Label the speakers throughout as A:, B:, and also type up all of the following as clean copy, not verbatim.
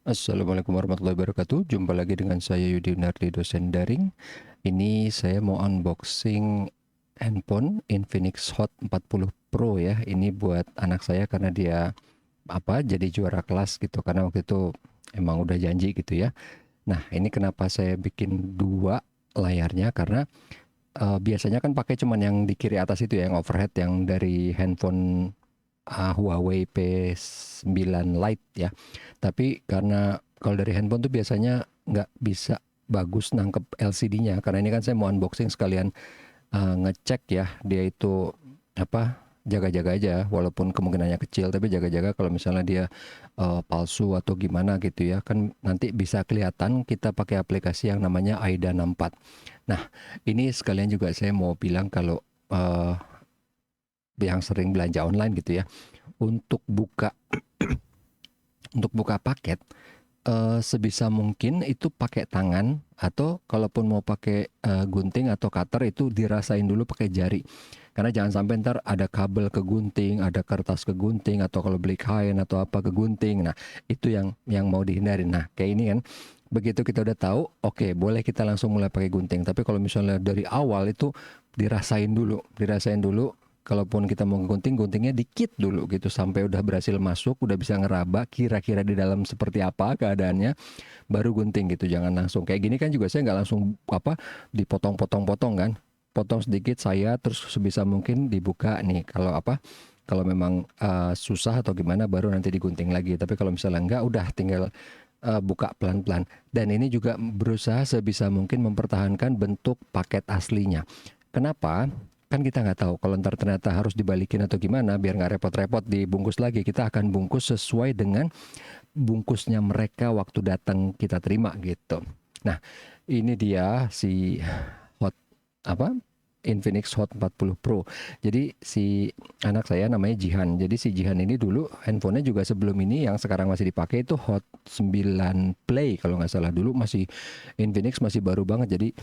A: Assalamualaikum warahmatullahi wabarakatuh. Jumpa lagi dengan saya Yudi Nardi, dosen daring. Ini saya mau unboxing handphone Infinix Hot 40 Pro ya. Ini buat anak saya karena dia jadi juara kelas gitu. Karena waktu itu emang udah janji gitu ya. Nah, ini kenapa saya bikin dua layarnya karena biasanya kan pakai cuman yang di kiri atas itu ya, yang overhead yang dari handphone Huawei P9 Lite ya. Tapi karena kalau dari handphone tuh biasanya nggak bisa bagus nangkep LCD-nya. Karena ini kan saya mau unboxing sekalian ngecek ya dia itu jaga-jaga aja walaupun kemungkinannya kecil, tapi jaga-jaga kalau misalnya dia palsu atau gimana gitu ya, kan nanti bisa kelihatan kita pakai aplikasi yang namanya AIDA 64. Nah, ini sekalian juga saya mau bilang kalau eh, yang sering belanja online gitu ya, untuk buka untuk buka paket sebisa mungkin itu pakai tangan, atau kalaupun mau pakai gunting atau cutter itu dirasain dulu pakai jari. Karena jangan sampai ntar ada kabel kegunting, ada kertas kegunting, atau kalau beli kain atau apa kegunting. Nah, itu yang mau dihindari. Nah, kayak ini kan, begitu kita udah tahu, oke, boleh kita langsung mulai pakai gunting. Tapi kalau misalnya dari awal itu dirasain dulu. Kalaupun kita mau gunting, guntingnya dikit dulu gitu sampai udah berhasil masuk, udah bisa ngeraba kira-kira di dalam seperti apa keadaannya, baru gunting gitu. Jangan langsung kayak gini kan, juga saya nggak langsung dipotong-potong-potong kan, potong sedikit saya, terus sebisa mungkin dibuka nih. Kalau memang susah atau gimana baru nanti digunting lagi. Tapi kalau misalnya enggak, udah tinggal buka pelan-pelan. Dan ini juga berusaha sebisa mungkin mempertahankan bentuk paket aslinya. Kenapa? Kan kita nggak tahu kalau ntar ternyata harus dibalikin atau gimana, biar nggak repot-repot dibungkus lagi. Kita akan bungkus sesuai dengan bungkusnya mereka waktu datang kita terima gitu. Nah, ini dia si Hot apa Infinix Hot 40 Pro. Jadi si anak saya namanya Jihan. Jadi si Jihan ini dulu handphonenya juga sebelum ini yang sekarang masih dipakai itu Hot 9 Play kalau nggak salah. Dulu masih Infinix masih baru banget. Jadi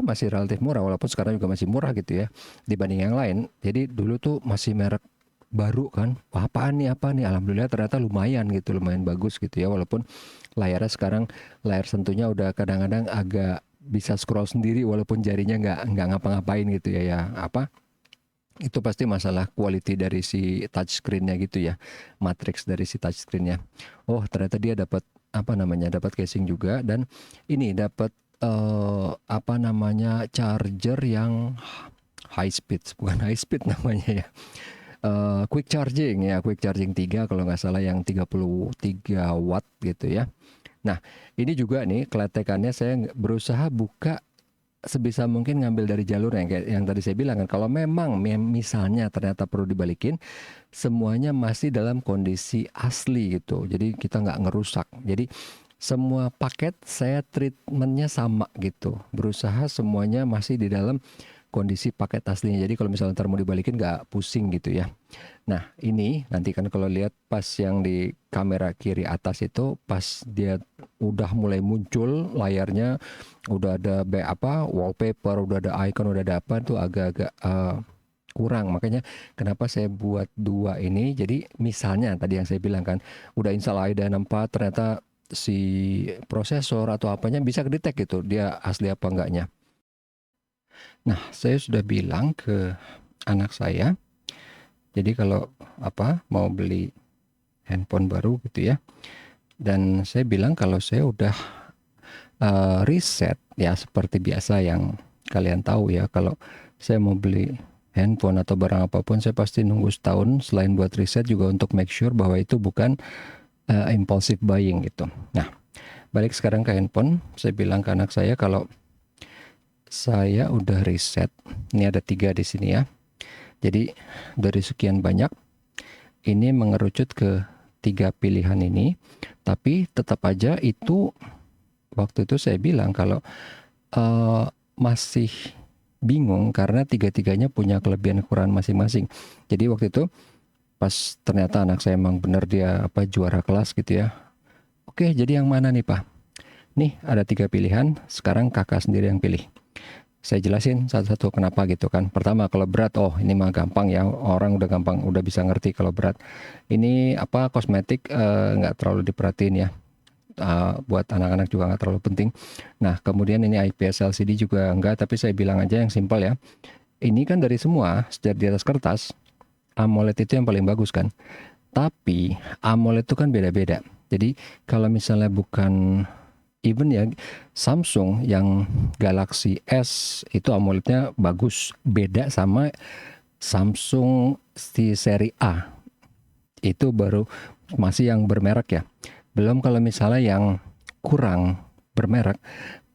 A: masih relatif murah, walaupun sekarang juga masih murah gitu ya dibanding yang lain. Jadi dulu tuh masih merek baru kan. Wah, apa nih, alhamdulillah ternyata lumayan gitu, lumayan bagus gitu ya, walaupun layarnya sekarang layar sentuhnya udah kadang-kadang agak bisa scroll sendiri walaupun jarinya nggak ngapa-ngapain gitu ya. Itu pasti masalah quality dari si touchscreen-nya gitu ya, matrix dari si touchscreen-nya. Oh, ternyata dia dapat casing juga, dan ini dapat charger yang high speed, bukan high speed namanya ya, quick charging ya, quick charging 3 kalau nggak salah, yang 33 watt gitu ya. Nah, ini juga nih keletekannya, saya berusaha buka sebisa mungkin ngambil dari jalur yang kayak yang tadi saya bilang kan. Kalau memang misalnya ternyata perlu dibalikin, semuanya masih dalam kondisi asli gitu. Jadi kita nggak ngerusak. Jadi semua paket saya treatmentnya sama gitu. Berusaha semuanya masih di dalam kondisi paket aslinya. Jadi kalau misalnya ntar mau dibalikin nggak pusing gitu ya. Nah, ini nanti kan kalau lihat pas yang di kamera kiri atas itu, pas dia udah mulai muncul layarnya, udah ada wallpaper, udah ada icon, udah ada apa, tuh agak-agak kurang. Makanya kenapa saya buat dua ini. Jadi misalnya tadi yang saya bilang kan, udah install AIDA 64, ternyata si prosesor atau apanya bisa kedetek gitu dia asli apa enggaknya. Nah, saya sudah bilang ke anak saya, jadi kalau mau beli handphone baru gitu ya, dan saya bilang kalau saya udah riset ya, seperti biasa yang kalian tahu ya, kalau saya mau beli handphone atau barang apapun, saya pasti nunggu setahun selain buat riset juga untuk make sure bahwa itu bukan impulsive buying gitu. Nah, balik sekarang ke handphone, saya bilang ke anak saya kalau saya udah riset, ini ada 3 di sini ya. Jadi dari sekian banyak, ini mengerucut ke 3 pilihan ini, tapi tetap aja itu, waktu itu saya bilang kalau masih bingung karena tiga-tiganya punya kelebihan kekurangan masing-masing. Jadi waktu itu pas ternyata anak saya emang bener dia juara kelas gitu ya. Oke, jadi yang mana nih Pak? Nih ada 3 pilihan, sekarang kakak sendiri yang pilih. Saya jelasin satu-satu kenapa gitu kan. Pertama, kalau berat, oh ini mah gampang ya, orang udah gampang, udah bisa ngerti kalau berat. Ini apa, kosmetik nggak terlalu diperhatiin ya. Buat anak-anak juga nggak terlalu penting. Nah, kemudian ini IPS LCD juga enggak, tapi saya bilang aja yang simpel ya. Ini kan dari semua, sejak di atas kertas, AMOLED itu yang paling bagus kan. Tapi AMOLED itu kan beda-beda. Jadi kalau misalnya bukan even ya Samsung yang Galaxy S itu AMOLED-nya bagus, beda sama Samsung di seri A. Itu baru masih yang bermerek ya. Belum kalau misalnya yang kurang bermerek,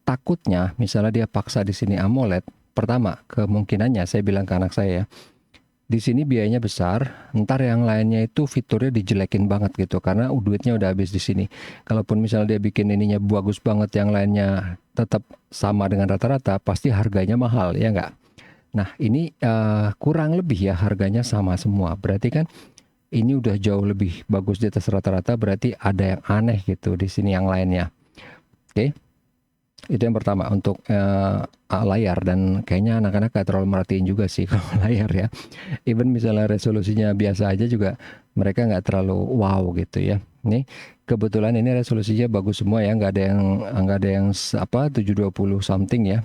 A: takutnya misalnya dia paksa di sini AMOLED, pertama kemungkinannya saya bilang ke anak saya ya, di sini biayanya besar, ntar yang lainnya itu fiturnya dijelekin banget gitu karena duitnya udah habis di sini. Kalaupun misalnya dia bikin ininya bagus banget, yang lainnya tetap sama dengan rata-rata, pasti harganya mahal ya nggak? Nah ini kurang lebih ya harganya sama semua. Berarti kan ini udah jauh lebih bagus di atas rata-rata, berarti ada yang aneh gitu di sini yang lainnya. Oke. Itu yang pertama untuk layar, dan kayaknya anak-anak gak terlalu merhatiin juga sih kalau layar ya. Even misalnya resolusinya biasa aja juga mereka nggak terlalu wow gitu ya. Ini kebetulan ini resolusinya bagus semua ya, nggak ada yang apa 720 something ya.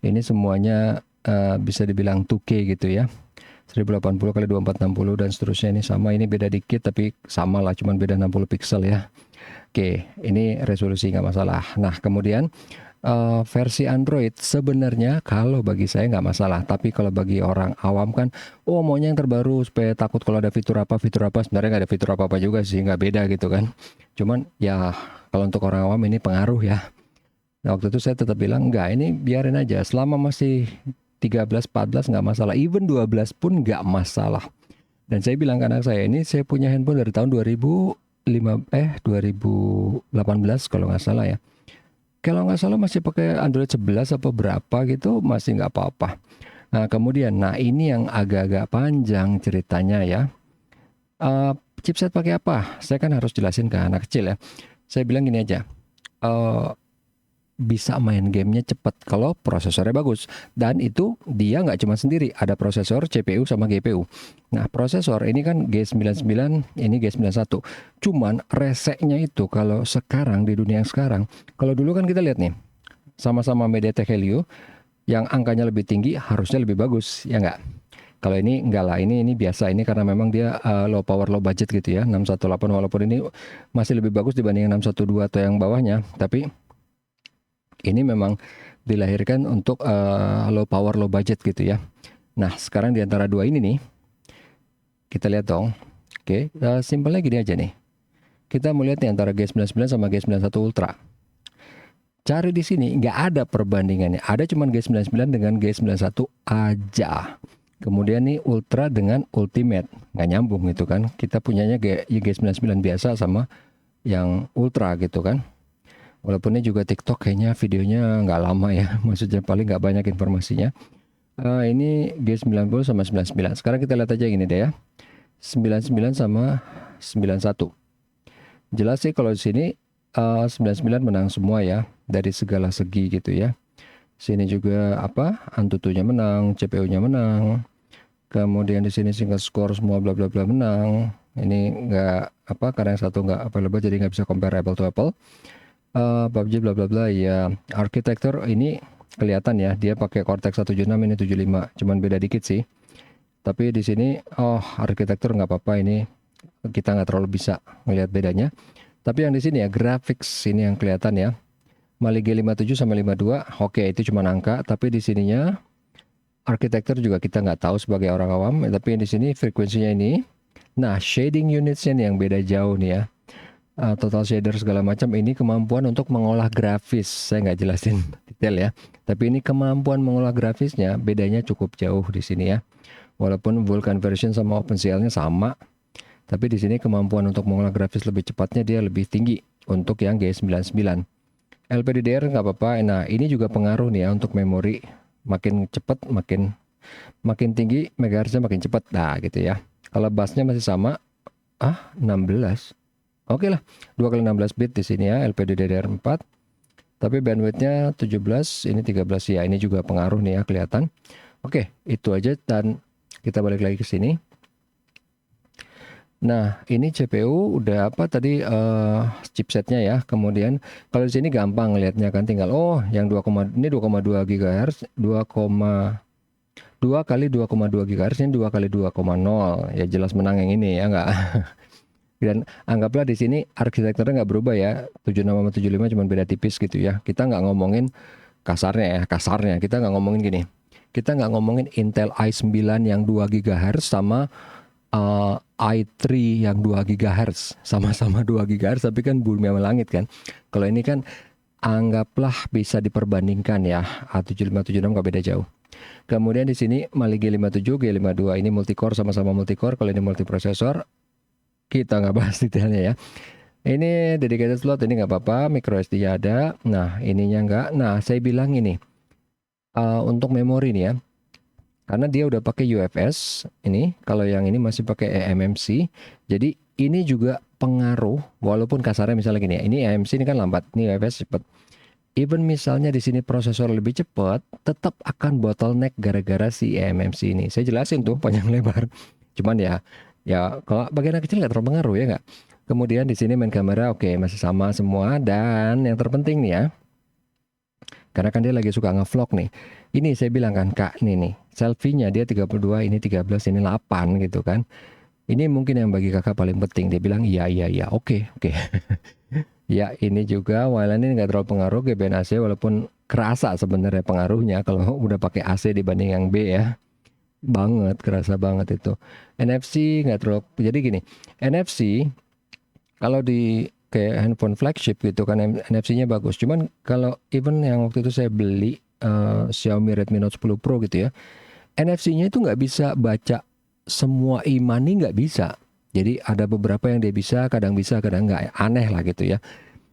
A: Ini semuanya bisa dibilang 2K gitu ya. 1080 kali 2460 dan seterusnya, ini sama, ini beda dikit tapi sama lah, cuman beda 60 pixel ya. Oke, ini resolusi nggak masalah. Nah kemudian versi Android sebenarnya kalau bagi saya nggak masalah, tapi kalau bagi orang awam kan, oh maunya yang terbaru supaya takut kalau ada fitur apa, sebenarnya nggak ada fitur apa-apa juga sih, nggak beda gitu kan. Cuman ya kalau untuk orang awam ini pengaruh ya. Nah, waktu itu saya tetap bilang enggak, ini biarin aja selama masih 13, 14 nggak masalah, even 12 pun nggak masalah. Dan saya bilang ke anak saya, ini saya punya handphone dari tahun 2018 kalau nggak salah ya. Kalau nggak salah masih pakai Android 11 apa berapa gitu, masih nggak apa-apa. Nah kemudian, nah ini yang agak-agak panjang ceritanya ya. Chipset pakai apa? Saya kan harus jelasin ke anak kecil ya. Saya bilang gini aja, bisa main gamenya cepat kalau prosesornya bagus, dan itu dia nggak cuma sendiri, ada prosesor, CPU sama GPU. Nah prosesor ini kan G99, ini G91, cuman reseknya itu kalau sekarang di dunia yang sekarang, kalau dulu kan kita lihat nih sama-sama MediaTek Helio yang angkanya lebih tinggi harusnya lebih bagus ya nggak? Kalau ini enggak lah, ini biasa, ini karena memang dia low power low budget gitu ya, 618, walaupun ini masih lebih bagus dibanding 612 atau yang bawahnya, tapi ini memang dilahirkan untuk low power low budget gitu ya. Nah sekarang di antara dua ini nih, kita lihat dong. Oke, simpelnya gini aja nih. Kita mau lihat nih antara G99 sama G91 Ultra. Cari di sini nggak ada perbandingannya. Ada cuman G99 dengan G91 aja. Kemudian nih Ultra dengan Ultimate, nggak nyambung gitu kan. Kita punyanya G99 biasa sama yang Ultra gitu kan. Walaupun ini juga TikTok kayaknya videonya nggak lama ya, maksudnya paling nggak banyak informasinya. Ini G90 sama 99. Sekarang kita lihat aja gini deh ya, 99 sama 91. Jelas sih kalau di sini 99 menang semua ya, dari segala segi gitu ya. Sini juga apa, Antutunya menang, CPU-nya menang. Kemudian di sini single score semua bla bla bla menang. Ini nggak apa, karena yang satu nggak available jadi nggak bisa compare apple to apple. PUBG bla bla bla ya. Arsitektur ini kelihatan ya, dia pakai Cortex 176, ini 75, cuman beda dikit sih. Tapi di sini arsitektur nggak apa-apa, ini kita nggak terlalu bisa ngelihat bedanya. Tapi yang di sini ya graphics ini yang kelihatan ya. Mali G57 sama 52, oke itu cuma angka, tapi di sininya arsitektur juga kita nggak tahu sebagai orang awam, tapi di sini frekuensinya ini. Nah, shading unitsnya nih yang beda jauh nih ya. Total shader segala macam, ini kemampuan untuk mengolah grafis. Saya nggak jelasin detail ya, tapi ini kemampuan mengolah grafisnya bedanya cukup jauh di sini ya. Walaupun full conversion sama OpenCL-nya sama, tapi di sini kemampuan untuk mengolah grafis lebih cepatnya dia lebih tinggi untuk yang G99. LPDDR nggak apa-apa. Nah ini juga pengaruh nih ya untuk memori, makin cepat makin tinggi megahertznya makin cepat. Nah gitu ya. Kalau busnya masih sama, 16. Oke lah, 2 kali 16 bit di sini ya, LPDDR4. Tapi bandwidthnya 17, ini 13 ya. Ini juga pengaruh nih ya, kelihatan. Oke, itu aja dan kita balik lagi ke sini. Nah, ini CPU udah apa tadi chipsetnya ya. Kemudian kalau di sini gampang lihatnya kan, tinggal yang ini 2,2 GHz, 2 kali 2,2 GHz, ini 2 kali 2,0. Ya jelas menang yang ini ya enggak. Dan anggaplah di sini arsitekturnya nggak berubah ya, 76 sama 75 cuma beda tipis gitu ya. Kita nggak ngomongin kasarnya kita nggak ngomongin gini. Kita nggak ngomongin Intel i9 yang 2 GHz sama i3 yang 2 GHz, sama-sama 2 GHz tapi kan bumi sama langit kan. Kalau ini kan anggaplah bisa diperbandingkan ya, A75 76 nggak beda jauh. Kemudian di sini Mali G57, G52 ini multicore, sama-sama multicore. Kalau ini multiprosesor, kita nggak bahas detailnya ya. Ini dedicated slot, ini nggak apa-apa, micro SD ada. Nah, ininya nggak. Nah, saya bilang ini untuk memori nih ya, karena dia udah pakai UFS ini. Kalau yang ini masih pakai eMMC, jadi ini juga pengaruh. Walaupun kasarnya misalnya gini ya, ini eMMC ini kan lambat, ini UFS cepat. Even misalnya di sini prosesor lebih cepat, tetap akan bottleneck gara-gara si eMMC ini. Saya jelasin tuh panjang lebar. Cuman ya kalau bagian kecil nggak terlalu pengaruh ya nggak. Kemudian di sini main kamera oke, masih sama semua, dan yang terpenting nih ya, karena kan dia lagi suka ngevlog nih. Ini saya bilang kan Kak, nih selfie-nya dia 32, ini 13, ini 8 gitu kan. Ini mungkin yang bagi kakak paling penting. Dia bilang iya, oke. Ya ini juga wireline ini nggak terlalu pengaruh GBN AC, walaupun kerasa sebenarnya pengaruhnya kalau udah pakai AC dibanding yang B ya. Banget, kerasa banget itu. NFC nggak terlalu, jadi gini, NFC kalau di kayak handphone flagship gitu kan NFC-nya bagus. Cuman kalau even yang waktu itu saya beli Xiaomi Redmi Note 10 Pro gitu ya, NFC-nya itu nggak bisa baca semua e-money, nggak bisa. Jadi ada beberapa yang dia bisa, kadang nggak, aneh lah gitu ya.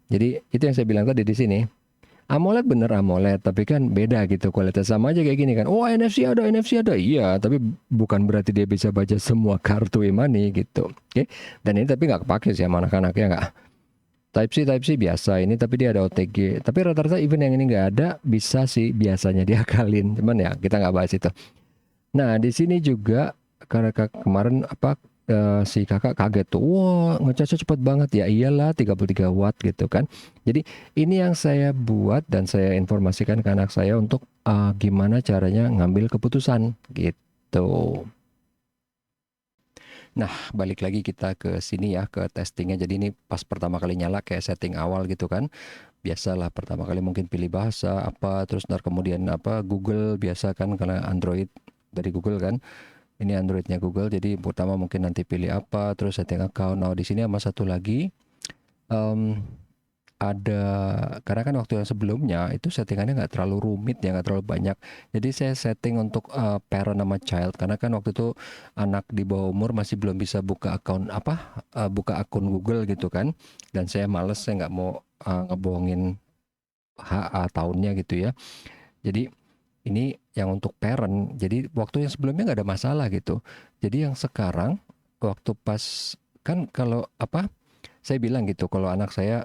A: Jadi itu yang saya bilang tadi di sini. AMOLED bener AMOLED, tapi kan beda gitu kualitas, sama aja kayak gini kan. Oh NFC ada, iya, tapi bukan berarti dia bisa baca semua kartu e-money gitu. Oke, dan ini tapi nggak kepake sih sama anak-anaknya nggak. Type C biasa ini, tapi dia ada OTG. Tapi rata-rata even yang ini nggak ada, bisa sih biasanya diakalin. Cuman ya kita nggak bahas itu. Nah di sini juga karena kemarin si kakak kaget tuh, wah ngecasnya cepet banget ya. Iyalah 33 watt gitu kan. Jadi ini yang saya buat dan saya informasikan ke anak saya untuk gimana caranya ngambil keputusan gitu. Nah, balik lagi kita ke sini ya, ke testingnya. Jadi ini pas pertama kali nyala kayak setting awal gitu kan. Biasalah pertama kali mungkin pilih bahasa apa, terus ntar kemudian Google biasa kan, karena Android dari Google kan. Ini Androidnya Google, jadi pertama mungkin nanti pilih apa, terus setting account. Nah di sini sama satu lagi em, ada, karena kan waktu yang sebelumnya itu settingannya nggak terlalu rumit ya, nggak terlalu banyak. Jadi saya setting untuk parent sama child, karena kan waktu itu anak di bawah umur masih belum bisa buka akun buka akun Google gitu kan. Dan saya males, saya nggak mau ngebohongin tahunnya gitu ya. Jadi ini yang untuk parent, jadi waktu yang sebelumnya nggak ada masalah gitu. Jadi yang sekarang waktu pas, kan kalau saya bilang gitu, kalau anak saya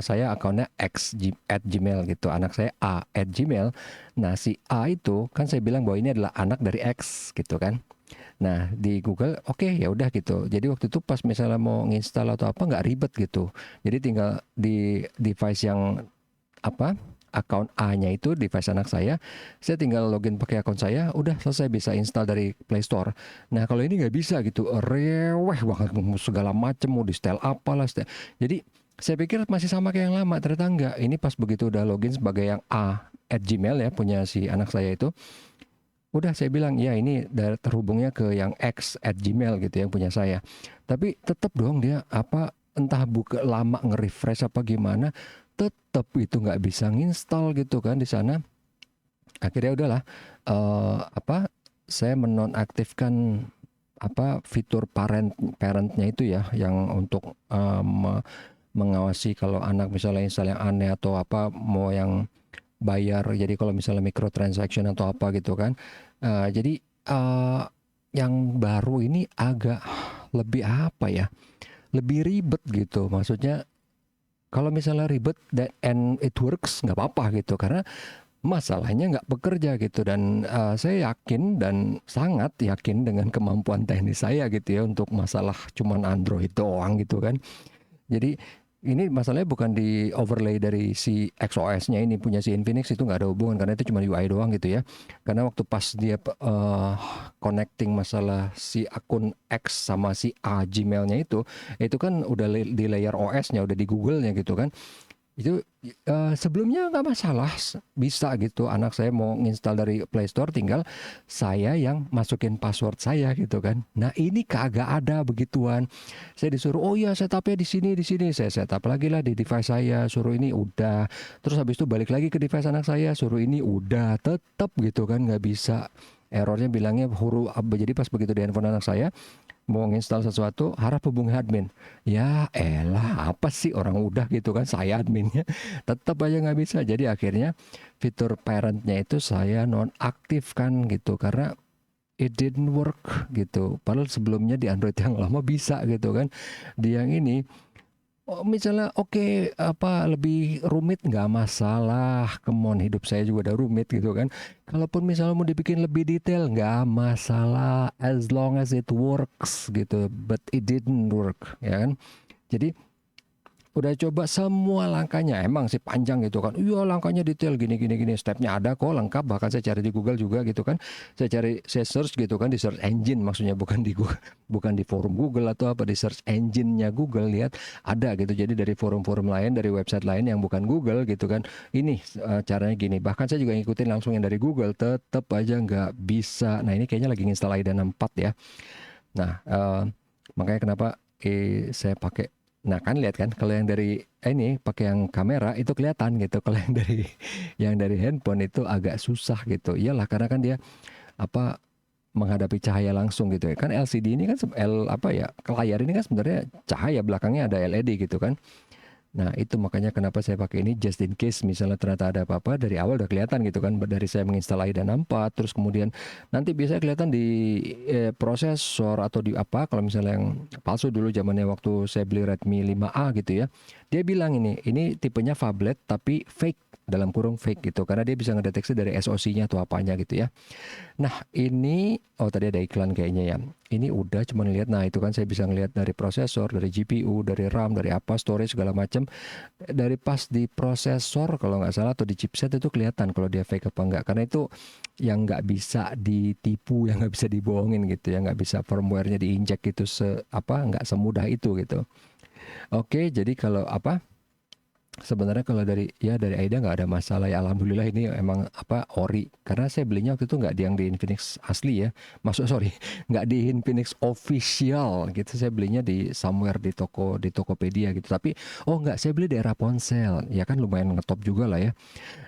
A: saya akunnya X@gmail gitu, anak saya A@gmail. Nah si A itu kan saya bilang bahwa ini adalah anak dari X gitu kan. Nah di Google oke, ya udah gitu. Jadi waktu itu pas misalnya mau nginstal atau apa, nggak ribet gitu. Jadi tinggal di device yang apa akun A-nya itu device anak saya tinggal login pakai akun saya, udah selesai, bisa install dari Play Store. Nah kalau ini nggak bisa gitu, reweh banget, segala macem mau di style apalah jadi saya pikir masih sama kayak yang lama, ternyata enggak. Ini pas begitu udah login sebagai yang A@gmail ya, punya si anak saya itu, udah saya bilang ya ini terhubungnya ke yang X@gmail gitu yang punya saya. Tapi tetap dong dia entah buka lama nge-refresh apa gimana, tetap itu nggak bisa nginstal gitu kan di sana. Akhirnya udahlah, saya menonaktifkan fitur parentnya itu ya, yang untuk mengawasi kalau anak misalnya install yang aneh atau mau yang bayar. Jadi kalau misalnya microtransaction atau apa gitu kan. Jadi yang baru ini agak lebih lebih ribet gitu. Maksudnya Kalau misalnya ribet and it works nggak apa-apa gitu, karena masalahnya nggak bekerja gitu. Dan saya yakin dan sangat yakin dengan kemampuan teknis saya gitu ya untuk masalah cuman Android doang gitu kan. Jadi ini masalahnya bukan di overlay dari si XOS-nya ini punya si Infinix, itu nggak ada hubungan karena itu cuma UI doang gitu ya. Karena waktu pas dia connecting masalah si akun X sama si A Gmail-nya itu kan udah di layer OS-nya, udah di Google-nya gitu kan. Itu sebelumnya nggak masalah, bisa gitu. Anak saya mau nginstal dari Play Store, tinggal saya yang masukin password saya gitu kan. Nah ini kagak ada begituan. Saya disuruh, oh iya setupnya di sini, saya setup lagi lah di device saya, suruh ini udah. Terus habis itu balik lagi ke device anak saya, suruh ini udah, tetap gitu kan nggak bisa. Errornya bilangnya huruf, jadi pas begitu di handphone anak saya mau nginstal sesuatu harap hubungi admin. Ya elah, apa sih, orang udah gitu kan, saya adminnya tetap aja nggak bisa. Jadi akhirnya fitur parentnya itu saya nonaktifkan gitu, karena it didn't work gitu. Padahal sebelumnya di Android yang lama bisa gitu kan. Di yang ini misalnya oke, apa lebih rumit nggak masalah, kemon hidup saya juga udah rumit gitu kan. Kalaupun misalnya mau dibikin lebih detail nggak masalah, as long as it works gitu. But it didn't work ya kan. Jadi udah coba semua langkahnya, emang sih panjang gitu kan. Iya langkahnya detail gini gini gini, stepnya ada kok lengkap, bahkan saya cari di Google juga gitu kan. Saya search gitu kan di search engine, maksudnya bukan di Google, bukan di forum Google atau apa, di search engine-nya Google, lihat ada gitu. Jadi dari forum-forum lain, dari website lain yang bukan Google gitu kan, ini caranya gini. Bahkan saya juga ngikutin langsung yang dari Google, tetap aja nggak bisa. Nah ini kayaknya lagi install AIDA 64 ya. Nah makanya kenapa saya pakai. Nah kan lihat kan, kalau yang dari ini pakai yang kamera itu kelihatan gitu. Kalau yang dari handphone itu agak susah gitu. Iyalah karena kan dia apa, menghadapi cahaya langsung gitu ya. Kan LCD ini kan apa ya, layar ini kan sebenarnya cahaya, belakangnya ada LED gitu kan. Nah itu makanya kenapa saya pakai ini, just in case misalnya ternyata ada apa-apa, dari awal udah kelihatan gitu kan. Dari saya menginstal AIDA 64, terus kemudian nanti bisa kelihatan di prosesor atau di apa. Kalau misalnya yang palsu dulu zamannya waktu saya beli Redmi 5A gitu ya, dia bilang ini tipenya phablet tapi fake, dalam kurung fake gitu, karena dia bisa ngedeteksi dari SoC-nya atau apanya gitu ya. Nah ini, oh tadi ada iklan kayaknya ya. Ini udah cuman lihat, nah itu kan saya bisa ngelihat dari prosesor, dari GPU, dari RAM, dari apa, storage segala macam. Dari pas di prosesor kalau nggak salah atau di chipset itu kelihatan kalau dia fake apa enggak. Karena itu yang nggak bisa ditipu, yang nggak bisa dibohongin gitu ya, nggak bisa firmware-nya diinjek gitu nggak semudah itu gitu. Oke, jadi kalau apa? Sebenarnya kalau dari AIDA nggak ada masalah ya, alhamdulillah. Ini emang apa, ori, karena saya belinya waktu itu nggak di yang di Infinix asli ya, sorry, nggak di Infinix official gitu, saya belinya di somewhere di Tokopedia gitu. Tapi nggak, saya beli daerah Ponsel ya kan, lumayan ngetop juga lah ya.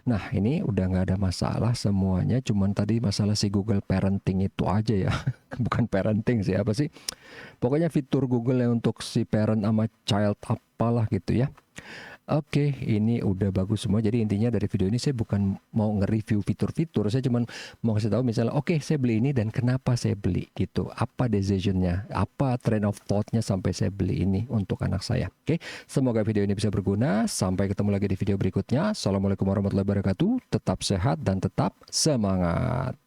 A: Nah ini udah nggak ada masalah semuanya, cuman tadi masalah si Google Parenting itu aja ya. Bukan parenting sih, apa sih, pokoknya fitur Google yang untuk si parent sama child apalah gitu ya. Oke, ini udah bagus semua. Jadi intinya dari video ini saya bukan mau nge-review fitur-fitur, saya cuma mau kasih tahu misalnya, oke, saya beli ini dan kenapa saya beli gitu. Apa decisionnya, apa train of thought-nya sampai saya beli ini untuk anak saya. Oke, semoga video ini bisa berguna. Sampai ketemu lagi di video berikutnya. Assalamualaikum warahmatullahi wabarakatuh. Tetap sehat dan tetap semangat.